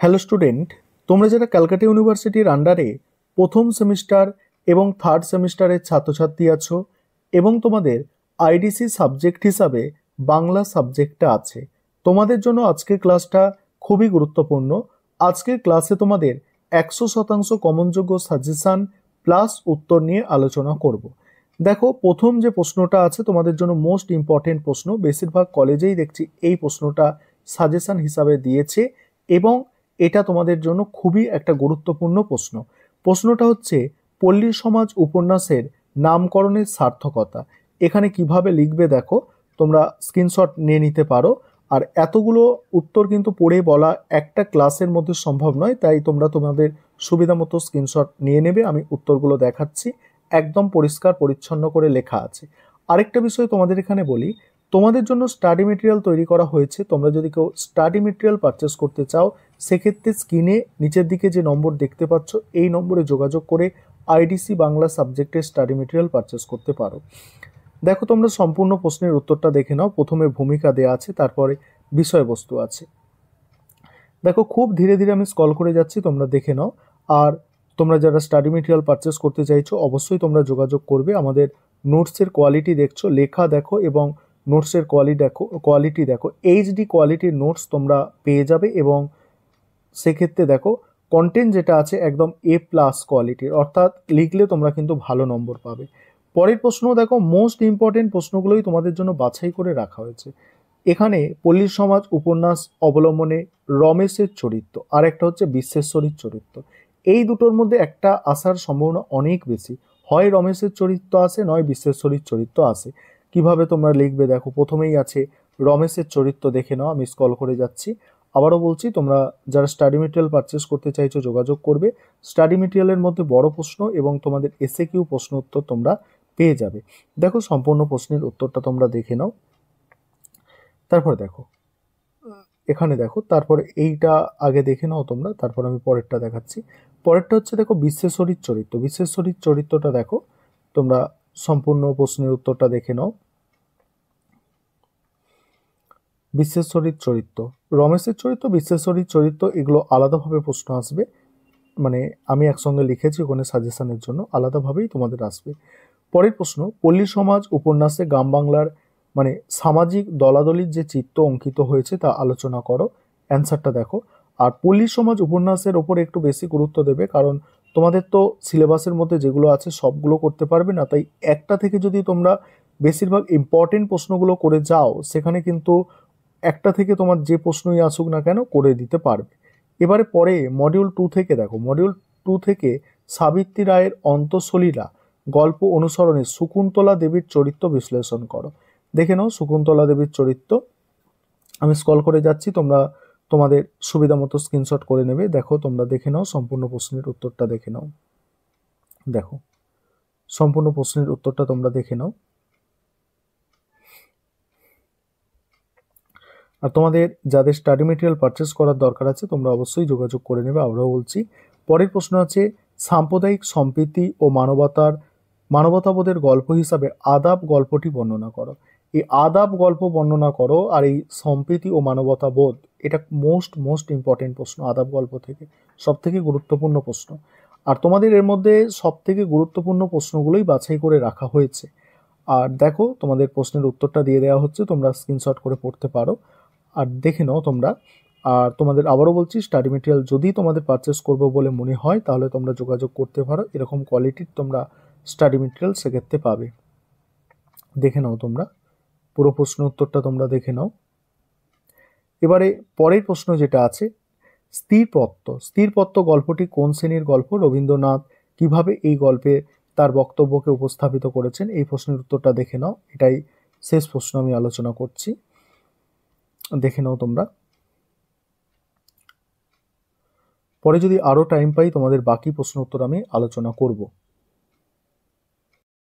Hello student, তোমরা যারা ক্যালকাটা ইউনিভার্সিটির আন্ডারে প্রথম সেমিস্টার এবং থার্ড সেমিস্টারের ছাত্রছাত্রী আছো এবং তোমাদের আইডিসি সাবজেক্ট হিসাবে বাংলা সাবজেক্টটা আছে, তোমাদের জন্য আজকের ক্লাসটা খুবই গুরুত্বপূর্ণ। আজকের ক্লাসে তোমাদের 100% কমনযোগ্য সাজেশন প্লাস উত্তর নিয়ে আলোচনা করব। দেখো, প্রথম যে প্রশ্নটা আছে তোমাদের জন্য মোস্ট ইম্পর্টেন্ট প্রশ্ন, বেশিরভাগ কলেজেই দেখছি এই প্রশ্নটা সাজেশন হিসাবে দিয়েছে এবং এটা তোমাদের জন্য খুবই একটা গুরুত্বপূর্ণ প্রশ্ন। প্রশ্নটা হচ্ছে পল্লী সমাজ উপন্যাসের নামকরণের সার্থকতা। এখানে কিভাবে লিখবে দেখো, তোমরা স্ক্রিনশট নিয়ে নিতে পারো। আর এতগুলো উত্তর কিন্তু পড়ে বলা একটা ক্লাসের মধ্যে সম্ভব নয়, তাই তোমরা তোমাদের সুবিধা মতো স্ক্রিনশট নিয়ে নেবে। আমি উত্তরগুলো দেখাচ্ছি, একদম পরিষ্কার পরিচ্ছন্ন করে লেখা আছে। আরেকটা বিষয় তোমাদের এখানে বলি, তোমাদের জন্য স্টাডি মেটেরিয়াল তৈরি করা হয়েছে। তোমরা যদি কেউ স্টাডি মেটেরিয়াল পারচেস করতে চাও, সেক্ষেত্রে স্ক্রিনে নিচের দিকে যে নম্বর দেখতে পাচ্ছ, এই নম্বরে যোগাযোগ করে আইডিসি বাংলা সাবজেক্টের স্টাডি মেটেরিয়াল পারচেস করতে পারো। দেখো, তোমরা সম্পূর্ণ প্রশ্নের উত্তরটা দেখে নাও। প্রথমে ভূমিকা দেওয়া আছে, তারপরে বিষয়বস্তু আছে। দেখো, খুব ধীরে ধীরে আমি স্ক্রল করে যাচ্ছি, তোমরা দেখে নাও। আর তোমরা যারা স্টাডি মেটেরিয়াল পারচেস করতে চাইছো, অবশ্যই তোমরা যোগাযোগ করবে। আমাদের নোটসের কোয়ালিটি দেখছো, লেখা দেখো এবং নোটসের কোয়ালিটি দেখো, এইচডি কোয়ালিটির নোটস তোমরা পেয়ে যাবে। এবং সেক্ষেত্রে দেখো, কন্টেন্ট যেটা আছে একদম A+ কোয়ালিটির, অর্থাৎ লিখলে তোমরা কিন্তু ভালো নম্বর পাবে। পরের প্রশ্ন দেখো, মোস্ট ইম্পর্টেন্ট প্রশ্নগুলোই তোমাদের জন্য বাছাই করে রাখা হয়েছে। এখানে পল্লী সমাজ উপন্যাস অবলম্বনে রমেশের চরিত্র আর একটা হচ্ছে বিশ্বেশ্বরীর চরিত্র, এই দুটোর মধ্যে একটা আসার সম্ভাবনা অনেক বেশি। হয় রমেশের চরিত্র আসে, নয় বিশ্বেশ্বরীর চরিত্র আসে। কিভাবে তোমরা লিখবে দেখো, প্রথমেই আছে রমেশের চরিত্র, দেখে নাও। আমি স্ক্রল করে যাচ্ছি। আবারও বলছি, তোমরা যারা স্টাডি মেটেরিয়াল পারচেস করতে চাইছো যোগাযোগ করবে। স্টাডি মেটেরিয়ালের মধ্যে বড় প্রশ্ন এবং তোমাদের এসএকিউ প্রশ্ন উত্তর তোমরা পেয়ে যাবে। দেখো, সম্পূর্ণ প্রশ্নের উত্তরটা তোমরা দেখে নাও। তারপরে দেখো, এখানে দেখো, তারপরে এইটা আগে দেখে নাও তোমরা, তারপর আমি পরেরটা দেখাচ্ছি। পরেরটা হচ্ছে দেখো বিশ্বেশ্বরীর চরিত্র। বিশ্বেশ্বরীর চরিত্রটা দেখো, তোমরা সম্পূর্ণ প্রশ্নের উত্তরটা দেখে নাও। বিশ্বেশ্বরীর চরিত্র, রমেশের চরিত্র, বিশ্বেশ্বরীর চরিত্র, এগুলো আলাদাভাবে প্রশ্ন আসবে। মানে আমি একসঙ্গে লিখেছি ওখানে সাজেশনের জন্য, আলাদাভাবেই তোমাদের আসবে। পরের প্রশ্ন, পল্লী সমাজ উপন্যাসে গ্রাম বাংলার মানে সামাজিক দলাদলির যে চিত্র অঙ্কিত হয়েছে তা আলোচনা করো। অ্যান্সারটা দেখো। আর পল্লী সমাজ উপন্যাসের ওপরে একটু বেশি গুরুত্ব দেবে, কারণ তোমাদের তো সিলেবাসের মধ্যে যেগুলো আছে সবগুলো করতে পারবে না, তাই একটা থেকে যদি তোমরা বেশিরভাগ ইম্পর্টেন্ট প্রশ্নগুলো করে যাও, সেখানে কিন্তু একটা থেকে তোমার যে প্রশ্নই আসুক না কেন করে দিতে পারবে। এবারে পরে মডিউল 2 থেকে দেখো, মডিউল 2 থেকে সাবিত্রী রায়ের অন্তঃসলীলা গল্প অনুসরণে শকুন্তলা দেবীর চরিত্র বিশ্লেষণ করো। দেখে নাও শকুন্তলা দেবীর চরিত্র। আমি স্ক্রল করে যাচ্ছি, তোমরা তোমাদের সুবিধা মতো স্ক্রিনশট করে নেবে। দেখো, তোমরা দেখে নাও, সম্পূর্ণ প্রশ্নের উত্তরটা দেখে নাও। দেখো, সম্পূর্ণ প্রশ্নের উত্তরটা তোমরা দেখে নাও। আর তোমাদের যাদের স্টাডি মেটেরিয়াল পারচেস করার দরকার আছে, তোমরা অবশ্যই যোগাযোগ করে নেবে। আমরাও বলছি। পরের প্রশ্ন আছে, সাম্প্রদায়িক সম্প্রীতি ও মানবতাবোধের গল্প হিসাবে আদাব গল্পটি বর্ণনা করো। এই আদাব গল্প বর্ণনা করো আর এই সম্প্রীতি ও মানবতাবোধ, এটা মোস্ট ইম্পর্টেন্ট প্রশ্ন। আদাব গল্প থেকে সব থেকে গুরুত্বপূর্ণ প্রশ্ন। আর তোমাদের এর মধ্যে সব থেকে গুরুত্বপূর্ণ প্রশ্নগুলোই বাছাই করে রাখা হয়েছে। আর দেখো, তোমাদের প্রশ্নের উত্তরটা দিয়ে দেওয়া হচ্ছে, তোমরা স্ক্রিনশট করে পড়তে পারো আর দেখে নাও তোমরা। আর তোমাদের আবারও বলছি, স্টাডি মেটেরিয়াল যদি তোমাদের পারচেস করবো বলে মনে হয়, তাহলে তোমরা যোগাযোগ করতে পারো। এরকম কোয়ালিটির তোমরা স্টাডি মেটেরিয়াল সেক্ষেত্রে পাবে। দেখে নাও তোমরা, পুরো প্রশ্ন উত্তরটা তোমরা দেখে নাও। এবারে পরের প্রশ্ন যেটা আছে, স্থিরপত্র গল্পটি কোন শ্রেণীর গল্প? রবীন্দ্রনাথ কিভাবে এই গল্পে তার বক্তব্যকে উপস্থাপিত করেছেন? এই প্রশ্নের উত্তরটা দেখে নাও। এটাই শেষ প্রশ্ন আমি আলোচনা করছি, দেখে নাও তোমরা। পরে যদি আরো টাইম পাই, তোমাদের বাকি প্রশ্ন উত্তর আমি আলোচনা করব।